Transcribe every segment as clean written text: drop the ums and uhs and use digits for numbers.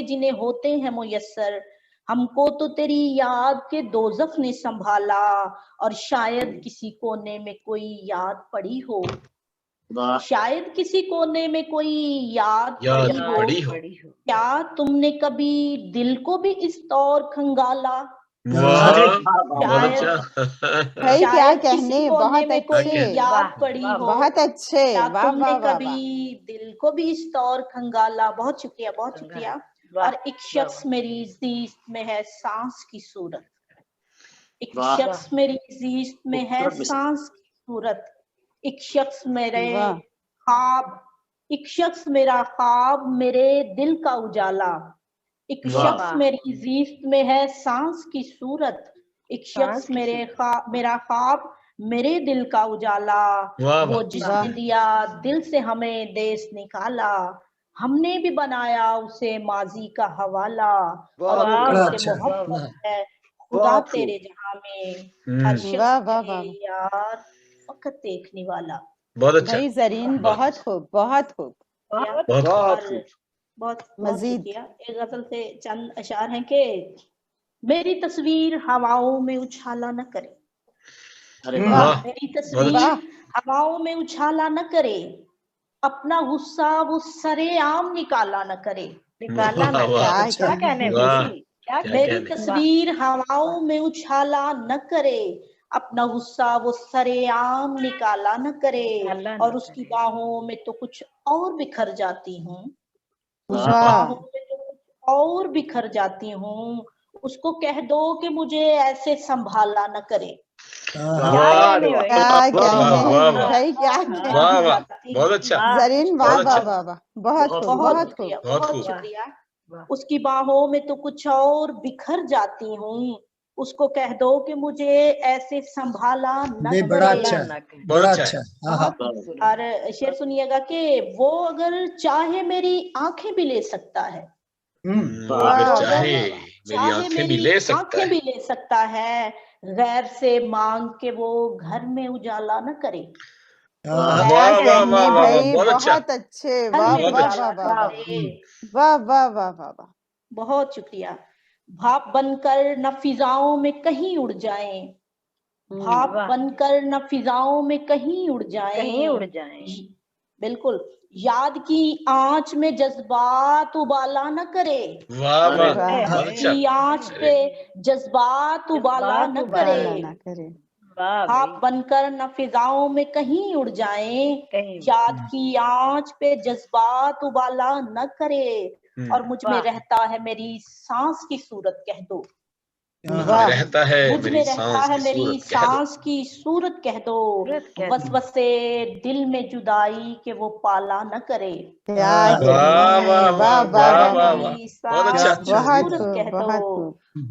जिन्हें होते हैं मुयस्सर, हमको तो तेरी याद के दोज़ख ने संभाला, और शायद किसी कोने में कोई याद पड़ी हो, शायद किसी कोने में कोई याद पड़ी हो। क्या तुमने कभी दिल को भी इस तौर खंगाला? भाई क्या कहने, बहुत अच्छे, याद पड़ी हो, बहुत अच्छे, क्या वाह तुमने वाह वाह कभी दिल को भी इस तौर खंगाला? बहुत शुक्रिया, बहुत शुक्रिया। और एक शख्स मेरी ज़ीस्त में है सांस की सूरत, एक शख्स मेरी ज़ीस्त में है सांस की सूरत, एक शख्स मेरे ख्वाब, एक शख्स मेरा ख्वाब, मेरे दिल का उजाला, एक शख्स मेरी ज़ीस्त में है सांस की सूरत, एक शख्स मेरा ख्वाब, मेरे दिल का उजाला, वो जिसने दिया दिल से हमें देश निकाला, हमने भी बनाया उसे माजी का हवाला, और वो कहते मोहब्बत है खुदा तेरे जहां में, हर शख्स यार फकत देखने वाला। बहुत अच्छा भाई जरीन, बहुत खूब, बहुत खूब, बहुत मजीद। शुक्रिया। एक गजल से चंद अशार हैं कि मेरी तस्वीर हवाओं में उछाला न करे, मेरी तस्वीर हवाओं में उछाला न करे, अपना गुस्सा वो सरेआम निकाला न करे, क्या कहने, मेरी तस्वीर हवाओं में उछाला न करे, अपना गुस्सा वो सरेआम निकाला न करे, और उसकी बाहों में तो कुछ और बिखर जाती हूँ, उसकी बाहों में तो कुछ और बिखर जाती हूँ, उसको कह दो कि मुझे ऐसे संभाला न करे। बहुत अच्छा जरीन, वाह वाह वाह वाह, बहुत बहुत शुक्रिया। उसकी बाहों में तो कुछ और बिखर जाती हूँ, उसको कह दो कि मुझे ऐसे संभाला न करे। बड़ा अच्छा। और शेर सुनिएगा कि वो अगर चाहे मेरी आंखें भी ले सकता है, चाहे मेरी आंखें भी ले सकता है, गैर से मांग के वो घर में उजाला न करे। भाई बहुत अच्छे, वाह वाह वाह वाह वाह वाह वाह वाह, बहुत शुक्रिया। भाप बनकर न फिजाओं में कहीं उड़ जाएं, भाप बनकर न फिजाओं में कहीं उड़ जाएं, बिल्कुल, याद की आंच में जज्बात उबाला न करे, की आंच पे जज्बात उबाला न करे, भाप बनकर न फिजाओं में कहीं उड़ जाएं, याद की आंच पे जज्बात उबाला न करे, और मुझ में रहता है मेरी सांस की सूरत कह दो, रहता है मेरी सांस की सूरत कह दो, वसवसे दिल में जुदाई के वो पाला न करे।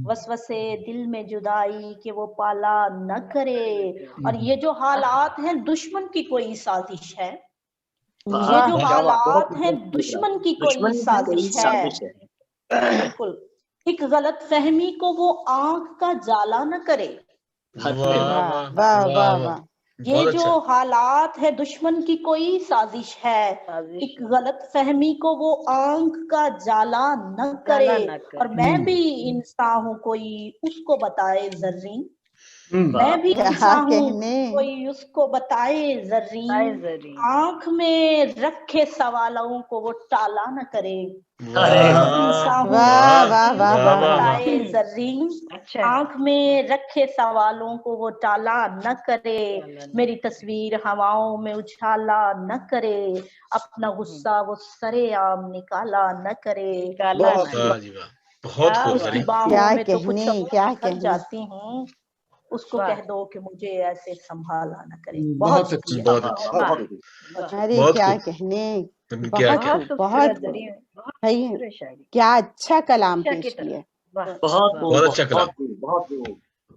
वसवसे दिल में जुदाई के वो पाला न करे। और ये जो हालात हैं दुश्मन की कोई साजिश है, ये जो हालात हैं दुश्मन की कोई साजिश है, बिल्कुल, एक गलत फहमी को वो आंख का जाला न करे। ये जो हालात है दुश्मन की कोई साजिश है, एक गलत फहमी को वो आंख का जाला न करे। और मैं भी इंसान हूँ कोई उसको बताए जर्रीन, मैं भी इंसान हूँ कोई उसको बताए जर्रीन, आंख में रखे सवालों को वो टाला न करे। बताए जर्रीन, आंख में रखे सवालों को वो टाला न करे, मेरी तस्वीर हवाओं में उछाला न करे, अपना गुस्सा वो सरेआम निकाला न करे। उसकी बाहों में तो कुछ और जाती हूँ, उसको कह दो कि मुझे ऐसे संभाला न करे। बहुत अरे क्या कहने, बहुत भाई क्या अच्छा कलाम पेश किया, बहुत अच्छा कलाम,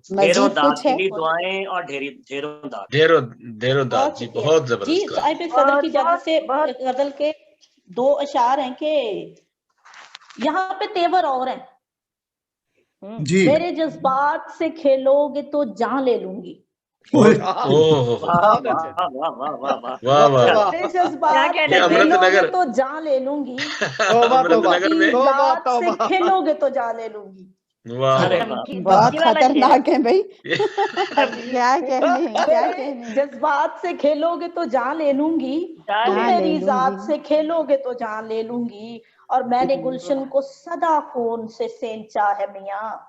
मजीद कुछ है? दुआएं और ढेरों दाद जी, बहुत जबरदस्त। जी साहिब सदर की इजाजत से गजल के 2 अशार हैं कि यहाँ पे तेवर और हैं। मेरे जज्बात से खेलोगे तो जान ले लूंगी, ओह वाह वाह वाह वाह वाह वाह वाह वाह वाह। मेरे जज्बात ये से अमृत खेलोगे नगर तो जान ले लूंगी, अमृत नगर में जात से खेलोगे तो जान ले लूंगी। वाह अरे वाह। वाह बहुत खतरनाक है भाई। ये- क्या कहने हैं, क्या कहने हैं। जज्बात से खेलोगे तो जान ले लूंगी, तुम जान ले मेरी लूंगी। जात से खेलोगे तो जान ले लूंगी, और मैंने गुलशन को सदा खून से सेंचा है मियाँ,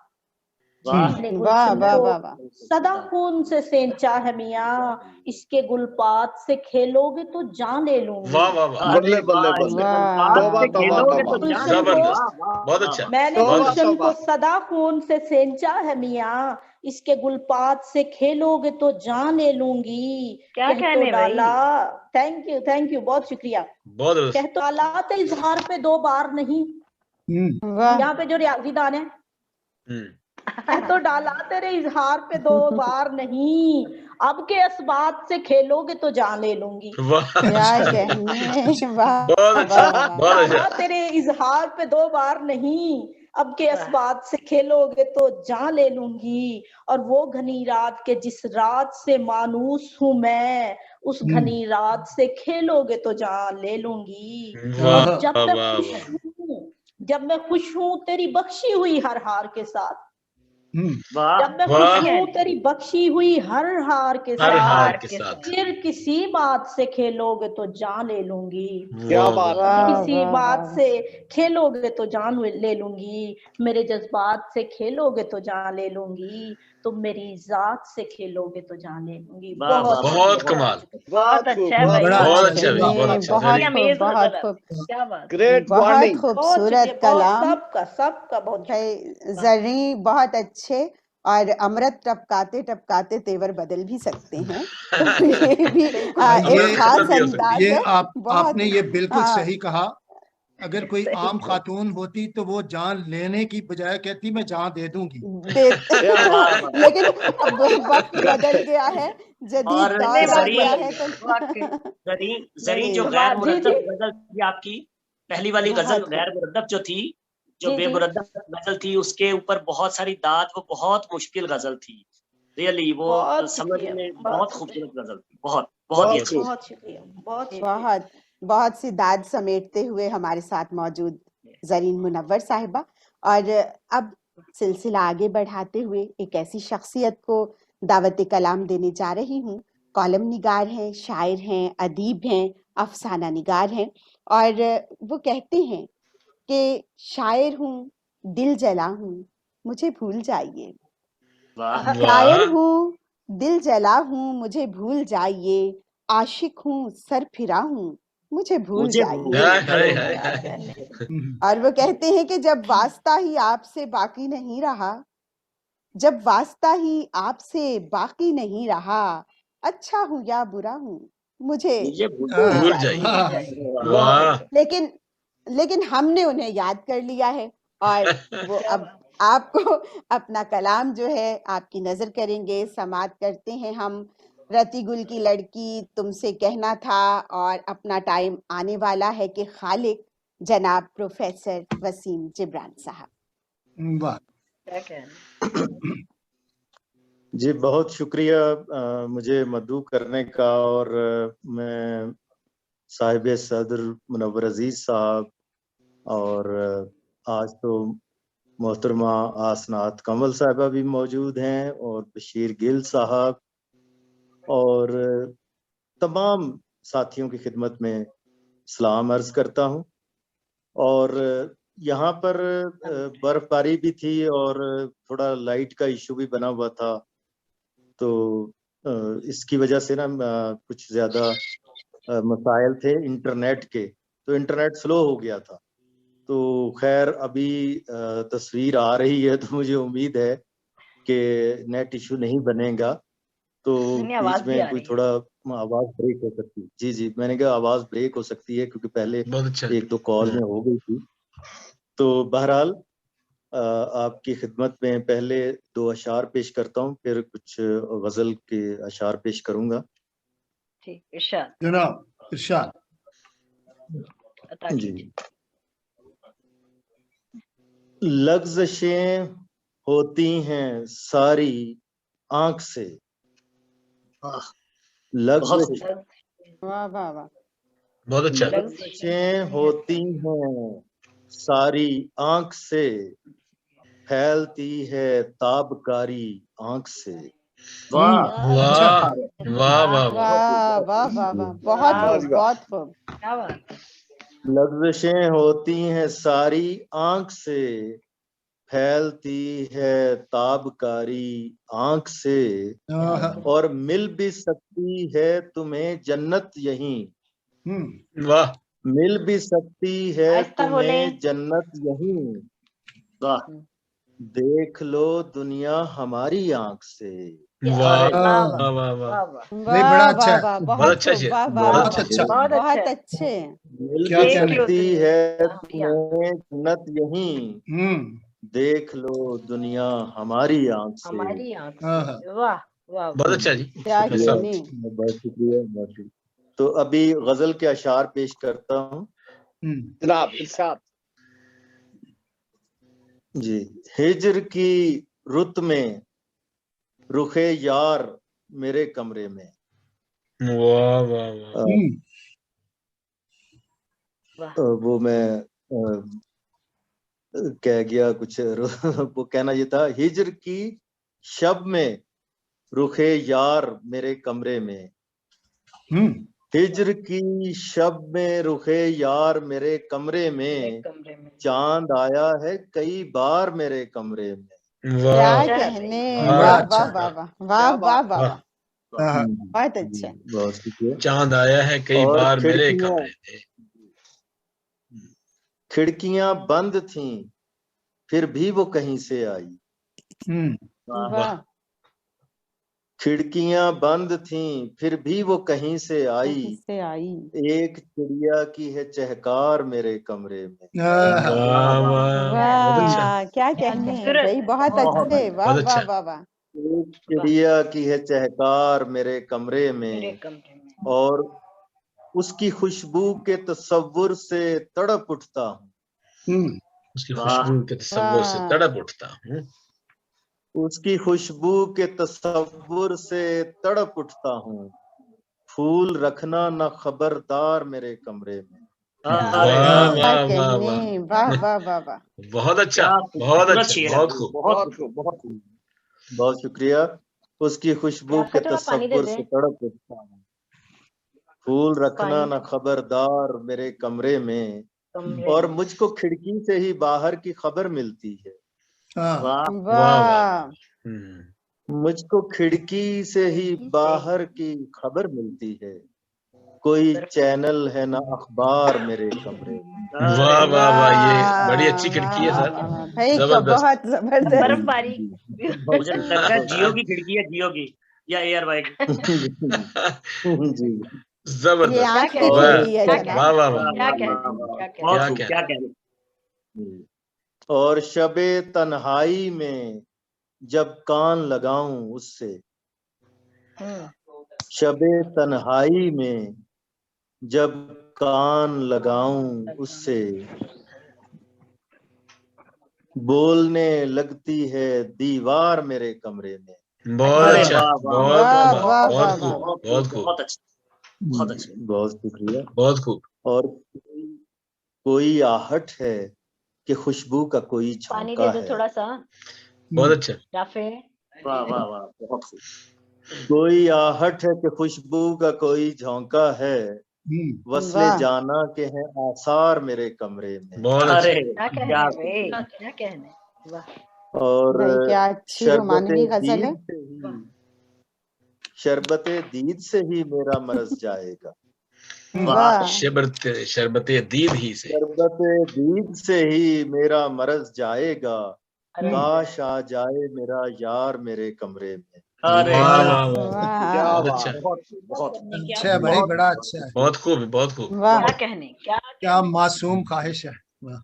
वाह मैंने वाह गुलशन वाह को वाह वाह। सदा खून से सेंचा है मियाँ, इसके गुलपात से खेलोगे तो जान ले लूंगी। वाह वाह वाह। अरे वाह इसके गुलपात से खेलोगे तो जान ले लूंगी। जबरदस्त, वाह वाह बहुत वाह अच्छा, वाह। मैंने बहुत गुलशन को सदा खून से सेंचा है मियाँ, इसके गुलपात से खेलोगे तो जान ले लूंगी। क्या कह कहने तो डाला, थैंक यू, बहुत शुक्रिया। बहुत कह तो डाला तो इजहार पे 2 बार नहीं, वाह। यहाँ पे जो रियाजीदान है, कह तो डाला तेरे इजहार पे 2 बार नहीं, अब के असबात से खेलोगे तो जान ले लूंगी। वाह। क्या कहने हैं, वाह बहुत अच्छा, वाह वाह। बहुत डाला अच्छा। तेरे इजहार पे 2 बार नहीं, अब के असबात से खेलोगे तो जान ले लूंगी, और वो घनी रात के जिस रात से मानूस हूं मैं, उस घनी रात से खेलोगे तो जान ले लूंगी। वाह जब मैं वाह खुश वाह। हूँ, जब मैं खुश हूँ तेरी बख्शी हुई हर हार के साथ, वाह जब मैं वाह। खुश हूँ तेरी बख्शी हुई हर हार के हर हार साथ, के साथ। फिर किसी बात से खेलोगे तो जान ले लूंगी। क्या बात। किसी वाह, बात वाह। से खेलोगे तो जान ले लूंगी, मेरे जज्बात से खेलोगे तो जान ले लूंगी, तुम मेरी जात से खेलोगे तो जान ले लूंगी। वाह, बहुत वाह, बहुत कमाल, बहुत अच्छा है भाई, बहुत बहुत अच्छा, नहीं, बहुत अच्छा, बहुत वेरी खूब, बहुत खूब, क्या बात। बहुत बहुत खूबसूरत शुक्रिया, बहुत कलाम सबका बहुत भाई। शुक्रिया। जर्री बहुत अच्छे, और अमृत टपकाते टपकाते तेवर बदल भी सकते हैं, तो ये भी एक अमृत खास खत्म भी हो सकती अंदाज ये है। बहुत आपने ये बिल्कुल हाँ, सही कहा। अगर कोई आम खातून होती तो वो जान लेने की बजाय कहती मैं जान दे दूंगी। दे वाह, वाह। लेकिन अब वक्त बदल गया है, जदीद और दौर आ जरी गया है, तो जरी जरी नहीं जो नहीं, गैर जी मुरद्दब जी गजल थी आपकी, पहली वाली गजल बहुत गैर खूब। मुरद्दब जो थी, जो जी जी बेमुरद्दब गजल थी, उसके ऊपर बहुत सारी दाद, वो बहुत मुश्किल गजल थी। रियली वो बहुत समझने शुक्रिया, में बहुत बहुत शुक्रिया, खूबसूरत गजल थी, बहुत बहुत ही अच्छी। बहुत शुक्रिया, बहुत शुक्रिया। बहुत बहुत सी दाद समेटते हुए हमारे साथ मौजूद जरीन मुनव्वर साहिबा। और अब सिलसिला आगे बढ़ाते हुए एक ऐसी शख्सियत को दावत कलाम देने जा रही हूँ। कॉलम निगार हैं, शायर हैं, अदीब हैं, अफसाना निगार हैं, और वो कहते हैं कि शायर हूँ, दिल जला हूँ, मुझे भूल जाइए। वाह शायर वाह। हूँ, दिल जला हूँ, मुझे भूल जाइए। आशिक हूँ, सर फिरा हूँ, मुझे भूल मुझे जाइए। हाय भूल हाय जाइए। हाय हाय। और वो कहते हैं कि जब वास्ता ही आपसे बाकी नहीं रहा, जब वास्ता ही आपसे बाकी नहीं रहा, अच्छा हूँ या बुरा हूँ, मुझे मुझे भूल भूल भूल जाइए। जाइए। वाह। लेकिन लेकिन हमने उन्हें याद कर लिया है, और वो अब आपको अपना कलाम जो है आपकी नजर करेंगे। समात करते हैं हम। रति गुल की लड़की, तुमसे कहना था, और अपना टाइम आने वाला है कि खालिक जनाब प्रोफेसर वसीम जिब्रान साहब। वाह क्या कहना। जी बहुत शुक्रिया मुझे मदऊ करने का। और मैं साहिब सदर मुनव्वर अजीज साहब, और आज तो मोहतरमा आसनात कमल साहिबा भी मौजूद हैं, और बशीर गिल साहब, और तमाम साथियों की खिदमत में सलाम अर्ज करता हूँ। और यहाँ पर बर्फबारी भी थी और थोड़ा लाइट का इशू भी बना हुआ था, तो इसकी वजह से ना कुछ ज्यादा मसाइल थे इंटरनेट के, तो इंटरनेट स्लो हो गया था। तो खैर अभी तस्वीर आ रही है, तो मुझे उम्मीद है कि नेट इशू नहीं बनेगा, तो बीच में कोई थोड़ा आवाज ब्रेक हो सकती है। जी जी, मैंने कहा आवाज ब्रेक हो सकती है क्योंकि पहले बहुत अच्छा। 1-2 कॉल में हो गई थी। तो बहरहाल आपकी खिदमत में पहले 2 अशार पेश करता हूँ, फिर कुछ गजल के अशार पेश करूंगा। ठीक, इरशाद जनाब, इरशाद। जी। लग्ज़शें होती हैं सारी आंख से, लफ्ज़ वाह वाह वाह। बहुत अच्छा। लफ्ज़ें होती हैं सारी आंख से, फैलती है ताबकारी आंख से। वाह वाह वाह वाह वाह। वाह वाह वाह वाह, बहुत खूब बहुत खूब। क्या बात है। लफ्ज़ें होती हैं सारी आंख से, फैलती है ताबकारी आंख से, और मिल भी सकती है तुम्हें जन्नत यहीं। वाह मिल भी सकती है आहिस्ता बोले। तुम्हें जन्नत यहीं, वाह देख लो दुनिया हमारी आंख से। वाह अरे वाह वाह वाह वाह। वाह वाह। नहीं, बड़ा अच्छा है। वाह, बहुत बहुत अच्छा खूब, शेर, वाह वाह बहुत बहुत वाह, अच्छा। बहुत बहुत अच्छा। अच्छे। मिल क्या भी कहने? सकती दुनिया है हमारी आंख तुम्हें जन्नत यहीं, देख लो दुनिया हमारी आंख से। हमारी आंख हाँ, से। वाह वाह बहुत अच्छा जी। क्या शुक्रिया साहब। कहने। बहुत शुक्रिया, बहुत शुक्रिया। तो अभी गजल के अशार पेश करता हूँ। जनाब इरशाद। जी। हिज्र की रुत में रुखे यार मेरे कमरे में। वाह वाह वाह। वाह। वो मैं कह गया कुछ वो कहना ये था, हिज्र की शब में रुखे यार मेरे कमरे में। हिज्र की शब में रुखे यार मेरे कमरे में, कमरे में चांद आया है कई बार मेरे कमरे में। क्या वाह कहने। वाह, वाह अच्छा। वाह वाह वाह, वाह वाह वाह वाह, वाह। बहुत अच्छा। बहुत शुक्रिया। चांद आया है कई और बार मेरे खिड़कियां कमरे में। खिड़कियां बंद थीं फिर भी वो कहीं से आई। वाह खिड़कियां बंद थीं फिर भी वो कहीं से आई, कहीं से आई। एक चिड़िया की है चहकार मेरे कमरे में। वाह वाह बहुत अच्छा। वाह, क्या कहने खूबसूरत भाई, है। बहुत अच्छे। वाह बहुत वाह अच्छा। वाह वाह। एक चिड़िया की है चहकार मेरे कमरे मेरे में, कमरे में। और उसकी खुशबू के तसव्वुर से तड़प उठता हूँ। उसकी वाह खुशबू के तसव्वुर से वाह। तड़प उठता हूँ। उसकी खुशबू के तसव्वुर से तड़प उठता हूँ, फूल रखना न खबरदार मेरे कमरे में। अरे वाह क्या वाह वाह वाह। कहने। वाह वाह वाह वाह। बहुत अच्छा, क्या बहुत खूबसूरत अच्छा, शेर है, बहुत खूब। बहुत खूब, बहुत खूब। बहुत शुक्रिया। उसकी खुशबू के राफे थोड़ा पानी दे तसव्वुर दे। से तड़प उठता हूँ, फूल रखना पानी न खबरदार मेरे कमरे में, कमरे और में। मुझको खिड़की से ही बाहर की खबर मिलती है। वाह वाह वाह वाह वाह। मुझको खिड़की से ही बाहर की खबर मिलती है, कोई चैनल है ना अखबार मेरे कमरे में। वाह वाह वाह, ये बड़ी वाह अच्छी खिड़की है वाह सर। वाह वाह, भाई जबरदस्त। बहुत जबरदस्त। बर्फबारी। मुझे लगता है जियो की खिड़की है, जियो की या एयर वाई की। जी। ये जबरदस्त। आंख की और खिड़की है क्या जनाब। वाह वाह वाह। क्या वाह, कहने। वाह, वाह। क्या कहने। बहुत क्या खूब, कहने। क्या कहने। और शबे तन्हाई में जब कान लगाऊं उससे, शबे तन्हाई में जब कान लगाऊं उससे, बोलने लगती है दीवार मेरे कमरे में। बहुत अरे अच्छा, वाह वाह बहुत वाह वाह, वाह बहुत वाह खूब, वाह। बहुत खूब, बहुत अच्छा, बहुत अच्छा। बहुत शुक्रिया। बहुत खूब। और कोई आहट है कि खुशबू का कोई पानी दे झोंका दो है। थोड़ा सा। बहुत अच्छा। राफे। वाह वाह वाह, बहुत खूब। कोई आहट है कि खुशबू का कोई झोंका है, वस्ले वाह। जाना के हैं आसार मेरे कमरे में। बहुत अच्छा। अरे क्या कहने क्या भाई। खूब। क्या कहने। वाह। और भाई क्या अच्छी शरबते रोमानवी गजल है। दीद से ही, शरबते दीद से ही मेरा मरज जाएगा। वाह शरबते दीद ही से। शरबते दीद से ही मेरा मरज जाएगा, अरे काश आ जाए मेरा यार मेरे कमरे में। अरे वाह क्या वाह वाह, वाह बहुत अच्छा, बहुत खूब, बहुत खूब। अच्छा है भाई, बड़ा अच्छा है। बहुत खूब, बहुत खूब। वाह। क्या कहने। क्या क्या मासूम ख्वाहिश है। वाह।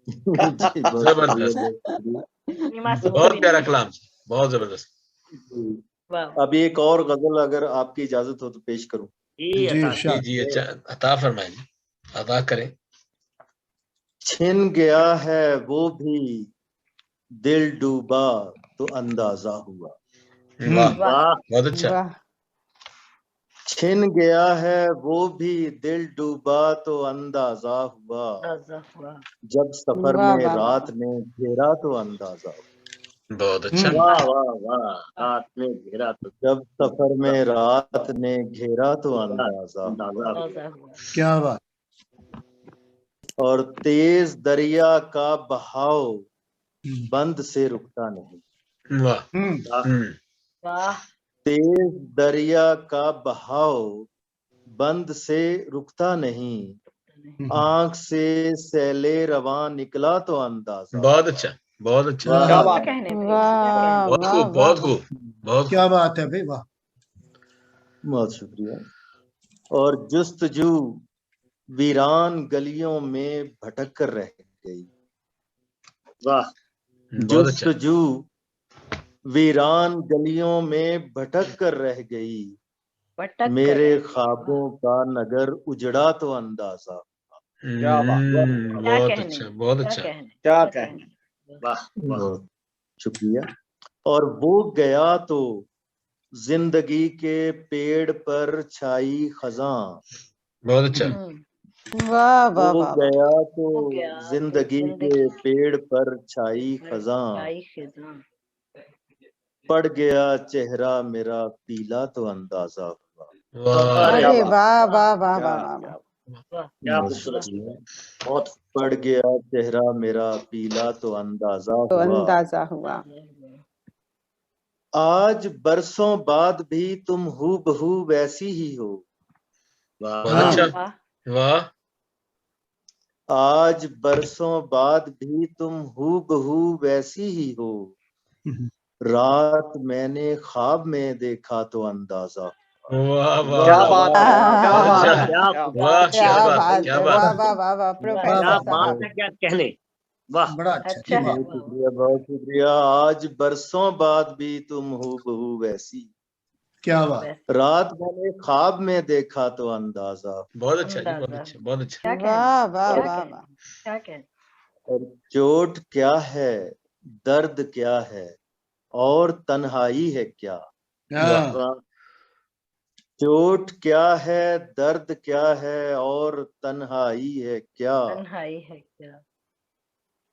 जी, बहुत जबरदस्त, शुक्रिया, बहुत शुक्रिया। कहने। मासूम बहुत भी प्यारा नहीं। कलाम, बहुत जबरदस्त। जी। वाह। अभी एक और गजल अगर आपकी इजाजत हो तो पेश करूं। जी जी अता जी जी, अच्छा, अता फरमाएं, अता करें। छिन गया है वो भी दिल डूबा तो अंदाजा हुआ। वाह, वाह बहुत अच्छा। वाह छिन गया है वो भी दिल डूबा तो अंदाजा हुआ, अंदाजा हुआ। जब सफर वाह में वाह वाह रात ने घेरा तो अंदाजा हुआ। बहुत अच्छा। वाह वाह वाह, रात में घेरा तो जब सफर में रात ने घेरा तो अंदाजा हुआ। अंदाजा हुआ। अंदाजा हुआ। क्या बात। और तेज दरिया का बहाव बंद से रुकता नहीं। वाह। हम्म। वाह। तेज दरिया का बहाव बंद से रुकता नहीं, आंख से सैले रवां निकला तो अंदाजा। बहुत अच्छा, बहुत अच्छा। वाह। क्या क्या बात है। कहने भाई, वाह बहुत वाह खूब, वाह बहुत वाह। खूब, बहुत क्या खूब। बात है भाई, वाह। बहुत शुक्रिया। और जुस्तजू वीरान गलियों में भटक कर रह गई। वाह बहुत अच्छा। जुस्तजू वीरान गलियों में भटक कर रह गई, भटक मेरे कर। ख्वाबों का नगर उजड़ा तो अंदाजा। क्या बात। क्या बहुत कहने, अच्छा, बहुत क्या अच्छा। कहने, क्या क्या कहने। वाह वाह। बहुत शुक्रिया। और वो गया तो जिंदगी के पेड़ पर छाई खजां, बहुत अच्छा। वाह वाह वो वाह वाह। गया हो तो गया तो जिंदगी के जिंदगी पेड़ पर छाई खजां, छाई खिजां। पड़ गया चेहरा मेरा पीला तो अंदाजा हुआ। वाह। अरे अरे बात। वाह वाह वाह क्या वाह वाह वाह। वाह। क्या बहुत खूबसूरत, शुक्रिया। बहुत पड़ गया चेहरा मेरा पीला तो अंदाजा तो हुआ, अंदाजा हुआ। आज बरसों बाद भी तुम हूबहू वैसी ही हो। वाह। बहुत हाँ। अच्छा। वाह। वाह। आज बरसों बाद भी तुम हूबहू वैसी ही हो, रात मैंने ख्वाब में देखा तो अंदाजा। वाह वाह क्या वाह। बात है। क्या बहुत बात अच्छा। है। क्या क्या खूब- वाह, क्या क्या बात है, बात क्या है, बात वाह है। वाह वाह वाह क्या प्रोफेसर बात साहब। है, क्या कहने। वाह बड़ा अच्छा अच्छा जी, है। वाह। बहुत शुक्रिया, बहुत शुक्रिया। आज बरसों बाद भी तुम हूबहू वैसी, क्या बात। वैसे रात मैंने ख्वाब में देखा तो अंदाजा। बहुत अच्छा जी, बहुत अंदाजा। अच्छा, बहुत अच्छा। क्या कहने, वाह वाह क्या वाह कहने, वाह। क्या कहने। और चोट क्या है, दर्द क्या है, और तन्हाई है क्या। वाह। हाँ। वाह चोट क्या है, दर्द क्या है, और तन्हाई है क्या, तन्हाई है क्या।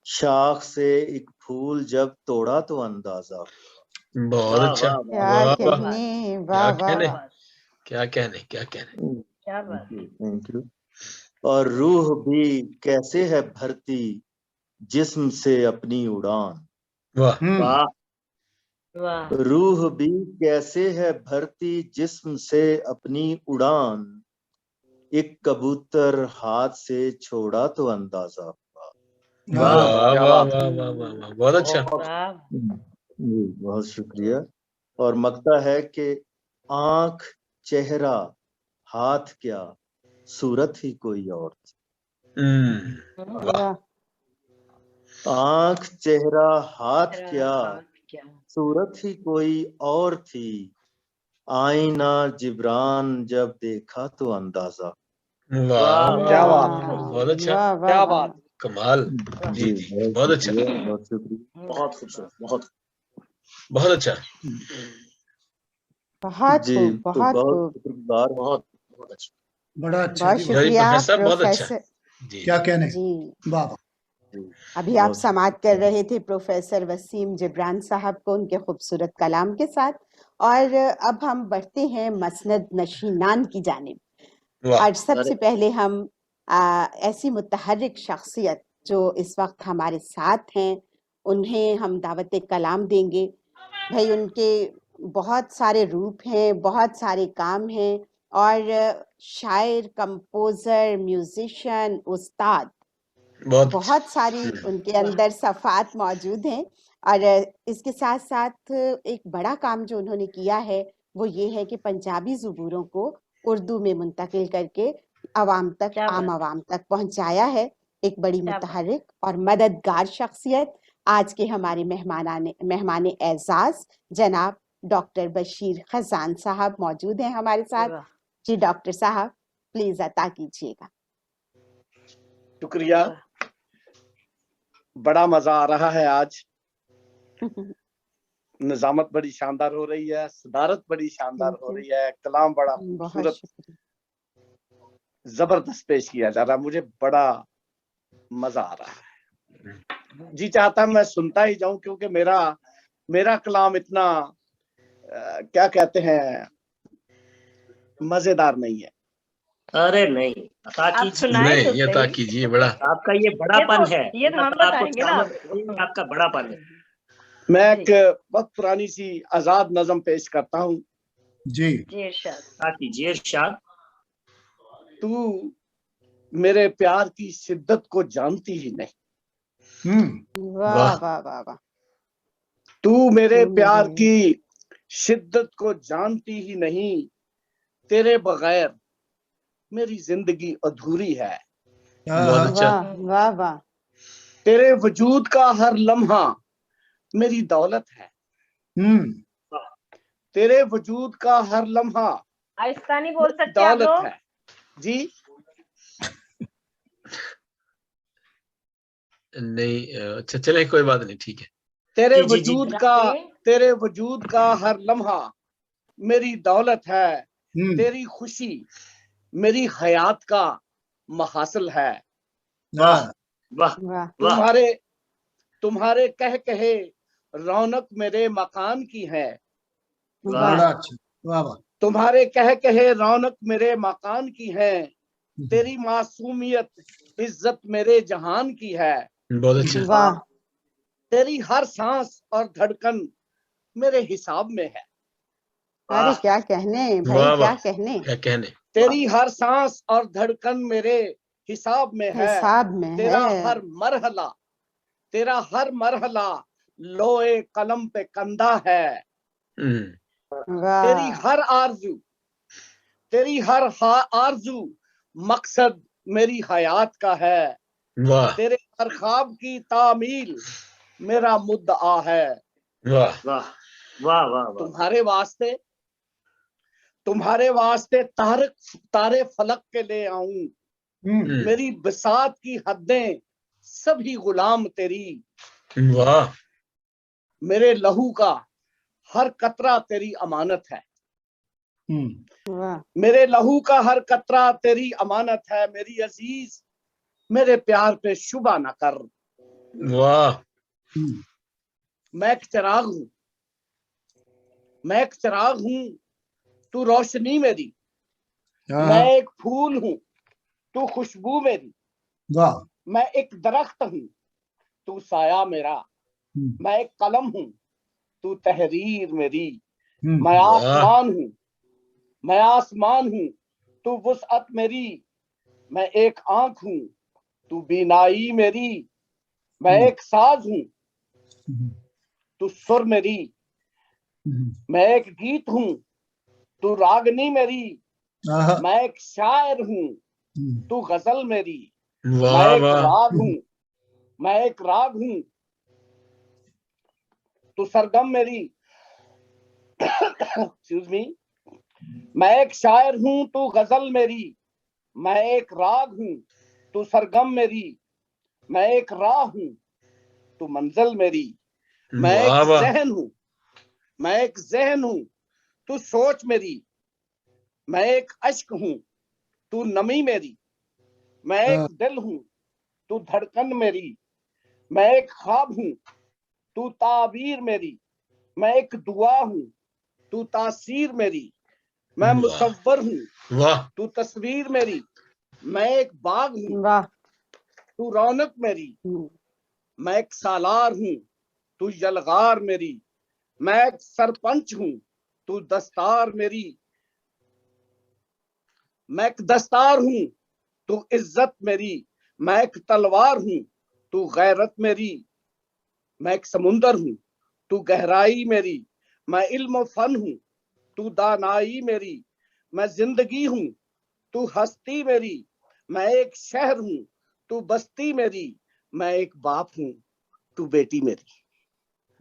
शाख से एक फूल जब तोड़ा तो अंदाजा। बहुत वाह अच्छा। वाह वाह। क्या वाह वाह। कहने, क्या वाह वाह कहने, वाह। क्या कहने, क्या कहने। क्या बात है। Thank you. और रूह भी कैसे है भरती जिस्म से अपनी उड़ान, वाह। वाह वाह। रूह भी कैसे है भरती जिस्म से अपनी उड़ान, एक कबूतर हाथ से छोड़ा तो अंदाजा। वाह हाँ। वाह क्या वाह बात वाह वाह वाह वाह, बहुत अच्छा। वाह। जी बहुत शुक्रिया। और मकता है कि आंख चेहरा हाथ क्या, सूरत ही कोई और थी। वाह। वाह। आंख चेहरा हाथ तेरा क्या, हाथ क्या। सूरत ही कोई और थी, आईना जिब्रान जब देखा तो अंदाजा। वाह वाह वाह क्या वाह, बात वाह, है। बहुत अच्छा। वाह वाह क्या वाह बात। वाह। कमाल। जी जी जी, बहुत बहुत अच्छा, शुक्रिया, बहुत शुक्रिया। बहुत खूबसूरत, बहुत बहुत अच्छा। बहुत जी खूब, तो बहुत बहुत खूब। शुक्रगुजार हूँ। बहुत बहुत अच्छा। बड़ा अच्छा बहुत जी, वाह। नहीं शुक्रिया प्रोफेसर साहब, बहुत अच्छा। प्रोफेसर जी क्या जी। कहने। जी। वाह वाह। जी, अभी आप बहुत समाप्त कर शुक्रिया। रहे थे प्रोफेसर वसीम जिब्रान साहब को उनके खूबसूरत कलाम के साथ, और अब हम बढ़ते हैं मसनद नशीनान की जानिब। वाह। और सबसे अरे पहले हम ऐसी मुतहर्रिक शख्सियत जो इस वक्त हमारे साथ हैं उन्हें हम दावत कलाम देंगे। भाई उनके बहुत सारे रूप हैं, बहुत सारे काम हैं, और शायर, कंपोजर, म्यूजिशियन, उस्ताद, बहुत अच्छा। बहुत सारी उनके अंदर सफ़ात मौजूद हैं। और इसके साथ साथ एक बड़ा काम जो उन्होंने किया है वो ये है कि पंजाबी ज़ुबूरों को उर्दू में मुंतकिल करके आवाम तक, क्या आम बात, आवाम तक पहुंचाया है। एक बड़ी क्या बात। मुतहर्रिक और मददगार शख्सियत आज के हमारे मेहमान एजाज जनाब डॉक्टर बशीर खजान साहब मौजूद हैं हमारे साथ। वाह, जी डॉक्टर साहब प्लीज अता कीजिएगा। शुक्रिया। वाह। बड़ा मजा आ रहा है आज। निजामत बड़ी शानदार हो रही है, सदारत बड़ी शानदार Thank हो you. रही है, कलाम बड़ा बहुत खूबसूरत शुक्रिया। जबरदस्त पेश किया जा रहा है, मुझे बड़ा मजा आ रहा है। जी चाहता मैं सुनता ही जाऊं, क्योंकि मेरा कलाम इतना क्या कहते हैं मजेदार नहीं है। अरे नहीं, अता आप कीजिए, सुनाए तो नहीं, ये ता सही। कीजिए बड़ा। आपका ये बड़ापन है, ये तो हम अल्लाह ताला बताएंगे ना आपको आपको। सलामत रखे, ये आपका बड़ापन है। मैं जी एक बहुत पुरानी सी आजाद नज़म पेश करता हूँ। जी जी इरशाद। अता कीजिए इरशाद। तू मेरे प्यार की शिद्दत को जानती ही नहीं, वाह वाह वाह वाह वाह। तू मेरे तू प्यार मेरे की शिद्दत को जानती ही नहीं, तेरे बगैर मेरी जिंदगी अधूरी है। बहुत अच्छा। वाह वाह वाह। तेरे वजूद का हर लम्हा मेरी दौलत है, तेरे वजूद का हर लम्हा आहिस्ता नहीं बोल मेरी सकते आप दौलत लोग। है। जी नहीं, अच्छा चले, कोई बात नहीं, ठीक है। तेरे जी, जी, जी, वजूद जी। का तेरे वजूद का हर लम्हा मेरी दौलत है, तेरी खुशी मेरी हयात का महासिल है। वाह वाह वाह वाह। तुम्हारे कहे रौनक मेरे मकान की है, वाह बड़ा अच्छा, वाह वाह। तुम्हारे कहे रौनक मेरे मकान की है, तेरी मासूमियत इज्जत मेरे जहान की है। बहुत अच्छा। वाह। तेरी हर सांस और धड़कन मेरे हिसाब में है, अरे वाह क्या कहने भाई, वाह क्या वाह, कहने। क्या कहने। तेरी हर सांस और धड़कन मेरे हिसाब में है। हिसाब में तेरा है। हर मरहला लोए कलम पे कंधा है। तेरी वाह हर आरजू मकसद मेरी हयात का है। वाह तेरे हर ख्वाब की तामील मेरा मुद्दा है। वाह वाह वाह वाह वाह। तुम्हारे वास्ते तारे फलक के ले आऊं, मेरी बिसात की हदें सभी गुलाम तेरी। वाह मेरे लहू का हर कतरा तेरी अमानत है, वाह। मेरे लहू का हर कतरा तेरी अमानत है। मेरी अजीज मेरे प्यार पे शुबा न कर, वाह। मैं एक चिराग हूं तू रोशनी मेरी, मैं एक फूल हूं तू खुशबू मेरी, वाह। मैं एक दरख्त हूं तू साया मेरा, मैं एक कलम हूं तू तहरीर मेरी, मैं आसमान हूं तू वुसअत मेरी, मैं एक आंख हूं तू बीनाई मेरी, मैं एक साज हूं तू सुर मेरी, मैं एक गीत हूं तू रागनी मेरी, मैं एक शायर हूं तू गजल मेरी, मैं वाह एक वाह। राग हूं तू सरगम मेरी। Excuse me. मैं एक शायर हूं तू गजल मेरी, मैं एक राग हूं तू सरगम मेरी, मैं एक राह हूं तू मंजिल मेरी, मैं वाह एक वाह। जहन हूं तू सोच मेरी, मैं एक अश्क हूं तू नमी मेरी, मैं एक दिल हूं तू धड़कन मेरी, मैं एक ख्वाब हूं तू ताबीर मेरी, मैं एक दुआ हूं तू तासीर मेरी, मैं मुसव्वर हूं वाह तू तस्वीर मेरी, मैं एक बाग हूं वाह। तू रौनक मेरी, मैं एक सालार हूं तू यलगार मेरी, मैं एक सरपंच हूं तू दस्तार मेरी, मैं एक दस्तार हूं तू इज्जत मेरी, मैं एक तलवार हूं तू गैरत मेरी, मैं एक समुंदर हूं तू गहराई मेरी, मैं इल्म फन हूं तू दानाई मेरी, मैं जिंदगी हूं तू हस्ती मेरी, मैं एक शहर हूं तू बस्ती मेरी, मैं एक बाप हूं तू बेटी मेरी।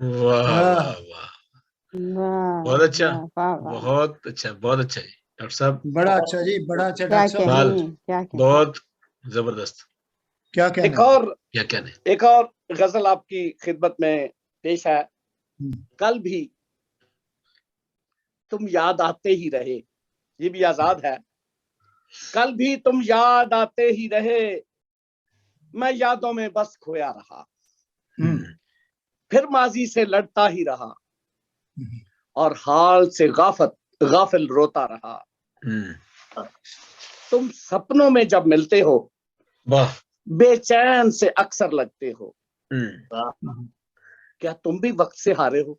वाह वाह वाह। बहुत अच्छा, वाह वाह। बहुत अच्छा, बहुत अच्छा है डॉक्टर साहब। बड़ा अच्छा जी, बड़ा अच्छा क्या डॉक्टर साहब। कहने, क्या कहने। बहुत जबरदस्त। क्या कहना। क्या कहने। एक और गजल आपकी खिदमत में पेश है। कल भी तुम याद आते ही रहे, ये भी आजाद है। कल भी तुम याद आते ही रहे, मैं यादों में बस खोया रहा, फिर माजी से लड़ता ही रहा, और हाल से गाफिल रोता रहा। तुम सपनों में जब मिलते हो, वाह, बेचैन से अक्सर लगते हो। क्या तुम भी वक्त से हारे हो?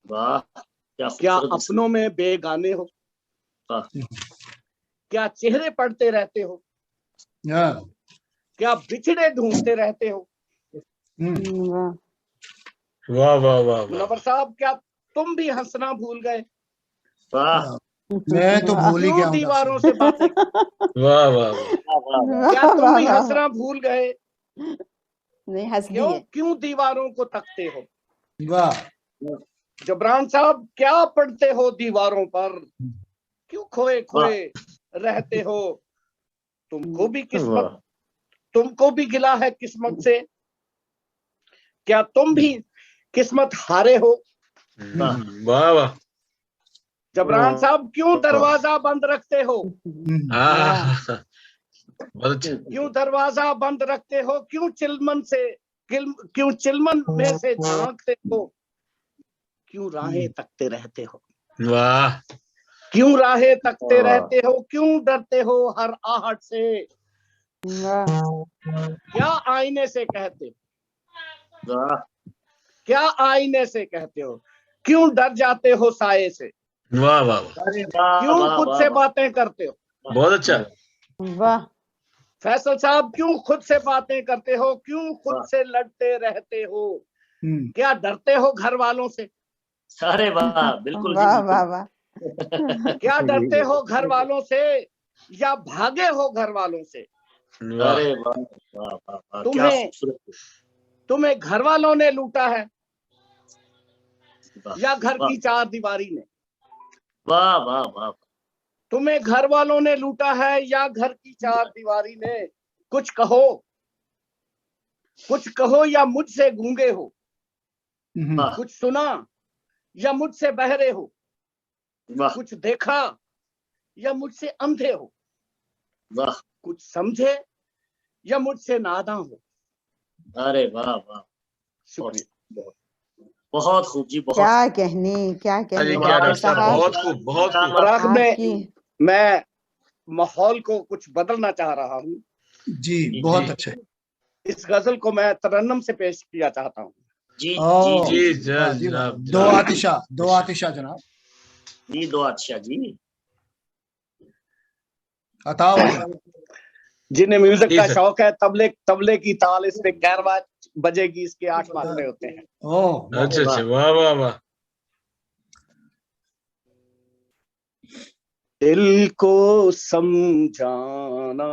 वाह, क्या अपनों में बेगाने हो? क्या चेहरे पढ़ते रहते हो? क्या बिछड़े ढूंढते रहते हो? वाह वाह वाह, मुनव्वर साहब, क्या तुम भी हंसना भूल गए? वाह मैं तो भूल ही गया क्यों हूँ दीवारों से बातें? वाह वाह, क्या तुम भी हंसना भूल गए? नहीं, हंस दी क्यों है। क्यों दीवारों को तकते हो? वाह, जबरान साहब, क्या पढ़ते हो दीवारों पर? क्यों खोए खोए रहते हो? तुमको भी गिला है किस्मत से? क्या तुम भी किस्मत हारे हो? वाह वाह, जबरान साहब, क्यों दरवाजा बंद रखते हो? बहुत अच्छा। क्यों दरवाजा बंद रखते हो? क्यों चिलमन में से झांकते हो? क्यों राहें तकते रहते हो? वाह, क्यों राहें तकते रहते हो? क्यों डरते हो हर आहट से? क्या आईने से कहते हो? क्या आईने से कहते हो? क्यों डर जाते हो साये से? वाह वाह, क्यों खुद से बातें करते हो? बहुत अच्छा। वाह, फैसल साहब, क्यों खुद से बातें करते हो? क्यों खुद से लड़ते रहते हो? क्या डरते हो घर वालों से? अरे वाह, बिल्कुल जी, वाह बिल्कुल। वाह वाह, क्या डरते हो घर वालों से या भागे हो घर वालों से? अरे वाह वाह वाह वाह, क्या खूबसूरत। तुम्हें घर वालों ने लूटा है वाह, या घर वाह, की चार दीवारी ने? वाह वाह वाह, तुम्हें घर वालों ने लूटा है या घर की चार दीवारी ने? कुछ कहो या मुझसे गूंगे हो? कुछ सुना या मुझसे बहरे हो? वाह कुछ देखा या मुझसे अंधे हो? वाह, कुछ समझे या मुझसे नादां हो? अरे वाह वाह, शुक्रिया। बहुत खूब जी, बहुत। क्या कहने, क्या अरे कहने क्या डॉक्टर डॉक्टर साहब, साहब। बहुत खूब, बहुत खूब। मराख में आपकी मैं माहौल को कुछ बदलना चाह रहा हूँ। जी, बहुत अच्छे। इस गजल को मैं तरन्नुम से पेश किया चाहता हूँ। जी ओ, जी जी वाह जी, वाह। जनाब, दो आतिशा जनाब, जी, दो अच्छा जी। अताओ जिन्हें म्यूजिक जी का सर। शौक है, तबले की ताल इस पे गैरवा बजेगी, इसके 8 मात्रे होते हैं। ओह, अच्छा अच्छा, वाह वाह वाह। दिल को समझाना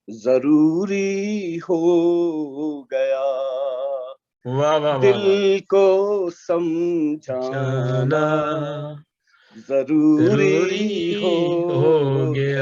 जरूरी हो गया, वाह वाह वाह, दिल को समझाना जरूरी हो गया।